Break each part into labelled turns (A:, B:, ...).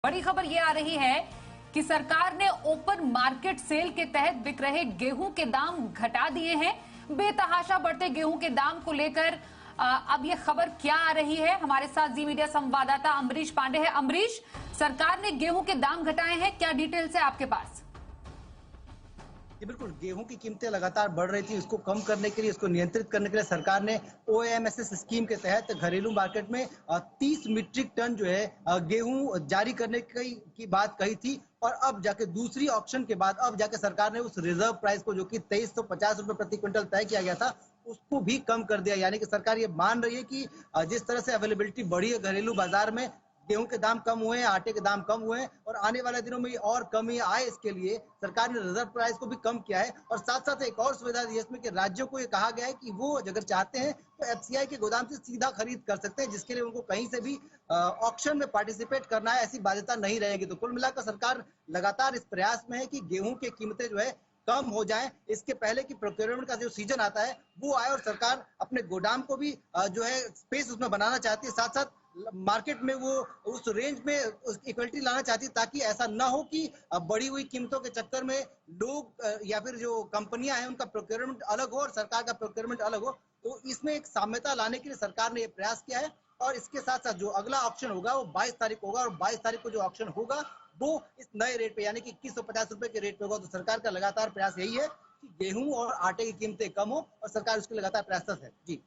A: बड़ी खबर ये आ रही है कि सरकार ने ओपन मार्केट सेल के तहत बिक रहे गेहूं के दाम घटा दिए हैं। बेतहाशा बढ़ते गेहूं के दाम को लेकर अब ये खबर क्या आ रही है, हमारे साथ जी मीडिया संवाददाता अमरीश पांडे है। अमरीश, सरकार ने गेहूं के दाम घटाए हैं, क्या डिटेल्स है आपके पास?
B: जी बिल्कुल, गेहूं की कीमतें लगातार बढ़ रही थी। इसको कम करने के लिए, इसको नियंत्रित करने के लिए सरकार ने ओएमएसएस स्कीम के तहत घरेलू मार्केट में 30 मीट्रिक टन जो है गेहूं जारी करने की बात कही थी। और अब जाके दूसरी ऑक्शन के बाद अब जाके सरकार ने उस रिजर्व प्राइस को, जो कि 2350 रुपए प्रति क्विंटल तय किया गया था, उसको भी कम कर दिया। यानी कि सरकार ये मान रही है कि जिस तरह से अवेलेबिलिटी बढ़ी है घरेलू बाजार में, गेहूं के दाम कम हुए हैं, आटे के दाम कम हुए हैं और आने वाले दिनों में और कमी आए, इसके लिए सरकार ने रिजर्व प्राइस को भी कम किया है। और साथ साथ एक और सुविधा दी है इसमें कि राज्यों को ये कहा गया है कि वो अगर चाहते हैं तो एफसीआई के गोदाम से सीधा खरीद कर सकते हैं, जिसके लिए उनको कहीं से भी ऑक्शन में पार्टिसिपेट करना है, ऐसी बाध्यता नहीं रहेगी। तो कुल मिलाकर सरकार लगातार इस प्रयास में है कि गेहूं की कीमतें जो है कम हो जाएं, इसके पहले कि प्रोक्योरमेंट का जो सीजन आता है वो आए और सरकार अपने गोदाम को भी जो है स्पेस उसमें बनाना चाहती है। साथ साथ मार्केट में वो उस रेंज में इक्वलिटी लाना चाहती है, ताकि ऐसा ना हो कि बढ़ी हुई कीमतों के चक्कर में लोग या फिर जो कंपनियां हैं उनका प्रोक्योरमेंट अलग हो और सरकार का प्रोक्योरमेंट अलग हो। तो इसमें एक साम्यता लाने के लिए सरकार ने यह प्रयास किया है। और इसके साथ साथ जो अगला ऑक्शन होगा वो 22 तारीख होगा और 22 तारीख को जो ऑक्शन होगा वो इस नए रेट पे यानी कि 2150 रुपए के रेट पे होगा। तो सरकार का लगातार प्रयास यही है कि गेहूं और आटे की कीमतें कम हो और सरकार उसके लगातार प्रयासरत है। जी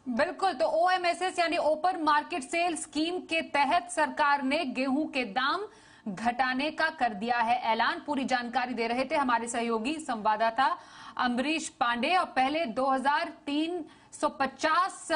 A: बिल्कुल, तो ओएमएसएस यानी ओपन मार्केट सेल स्कीम के तहत सरकार ने गेहूं के दाम घटाने का कर दिया है ऐलान। पूरी जानकारी दे रहे थे हमारे सहयोगी संवाददाता अमरीश पांडे। और पहले 2350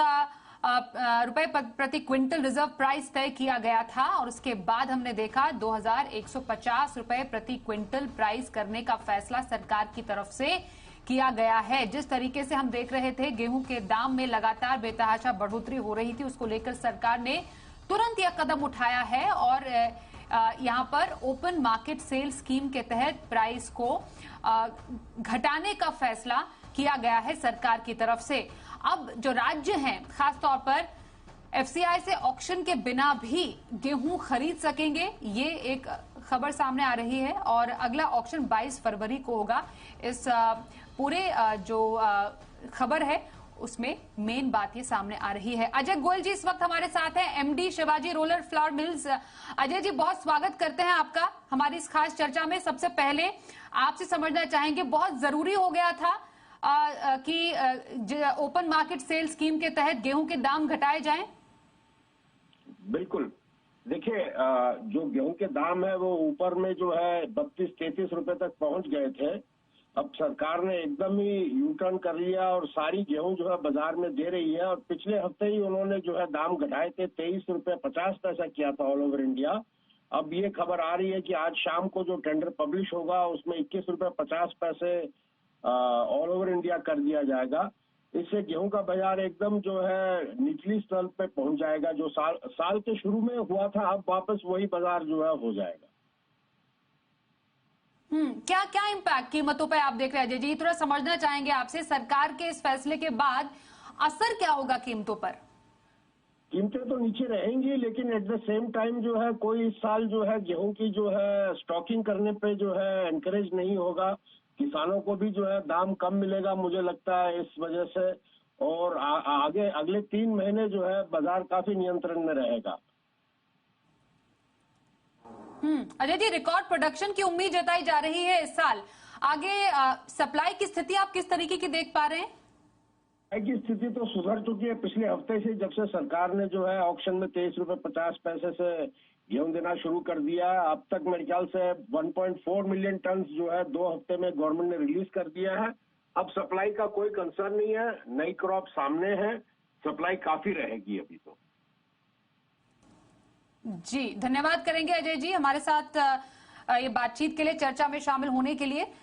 A: रुपए प्रति क्विंटल रिजर्व प्राइस तय किया गया था और उसके बाद हमने देखा 2150 रुपए प्रति क्विंटल प्राइस करने का फैसला सरकार की तरफ से किया गया है। जिस तरीके से हम देख रहे थे गेहूं के दाम में लगातार बेतहाशा बढ़ोतरी हो रही थी, उसको लेकर सरकार ने तुरंत यह कदम उठाया है और यहां पर ओपन मार्केट सेल स्कीम के तहत प्राइस को घटाने का फैसला किया गया है सरकार की तरफ से। अब जो राज्य हैं, खासतौर पर एफसीआई से ऑक्शन के बिना भी गेहूं खरीद सकेंगे, ये एक खबर सामने आ रही है। और अगला ऑक्शन 22 फरवरी को होगा। इस पूरे जो खबर है उसमें मेन बात ये सामने आ रही है। अजय गोयल जी इस वक्त हमारे साथ हैं, MD Shivaji roller flour mills. Ajay ji, बहुत स्वागत करते हैं आपका हमारी इस खास चर्चा में। सबसे पहले आपसे समझना चाहेंगे, बहुत जरूरी हो गया था कि ओपन मार्केट सेल स्कीम के तहत गेहूं के दाम घटाए जाएं?
C: बिल्कुल, देखिए जो गेहूं के दाम है वो ऊपर में जो है 32-33 रुपए तक पहुंच गए थे। अब सरकार ने एकदम ही यू टर्न कर लिया और सारी गेहूं जो है बाजार में दे रही है। और पिछले हफ्ते ही उन्होंने जो है दाम घटाए थे, 23 रुपए 50 पैसा किया था ऑल ओवर इंडिया। अब ये खबर आ रही है कि आज शाम को जो टेंडर पब्लिश होगा उसमें 21 रुपए 50 पैसे ऑल ओवर इंडिया कर दिया जाएगा। इससे गेहूं का बाजार एकदम जो है निचली स्तर पे पहुंच जाएगा। जो साल के शुरू में हुआ था, अब वापस वही बाजार जो है हो जाएगा।
A: क्या क्या इम्पैक्ट कीमतों पे आप देख रहे हैं अजय जी? थोड़ा समझना चाहेंगे आपसे, सरकार के इस फैसले के बाद असर क्या होगा कीमतों पर?
C: कीमतें तो नीचे रहेंगी, लेकिन एट द सेम टाइम जो है कोई इस साल जो है गेहूं की जो है स्टॉकिंग करने पे जो है एनकरेज नहीं होगा। किसानों को भी जो है दाम कम मिलेगा मुझे लगता है इस वजह से। और आगे अगले 3 महीने जो है बाजार काफी नियंत्रण में रहेगा।
A: अजय जी, रिकॉर्ड प्रोडक्शन की उम्मीद जताई जा रही है इस साल। आगे सप्लाई की स्थिति आप किस तरीके की देख पा रहे हैं?
C: सप्लाई की स्थिति तो सुधर चुकी है पिछले हफ्ते से, जब से सरकार ने जो है ऑक्शन में 23 रुपए 50 पैसे से गेहूं देना शुरू कर दिया है। अब तक मेरे ख्याल से 1.4 मिलियन टन जो है 2 हफ्ते में गवर्नमेंट ने रिलीज कर दिया है। अब सप्लाई का कोई कंसर्न नहीं है, नई क्रॉप सामने है, सप्लाई काफी रहेगी अभी तो।
A: जी, धन्यवाद करेंगे अजय जी हमारे साथ ये बातचीत के लिए, चर्चा में शामिल होने के लिए।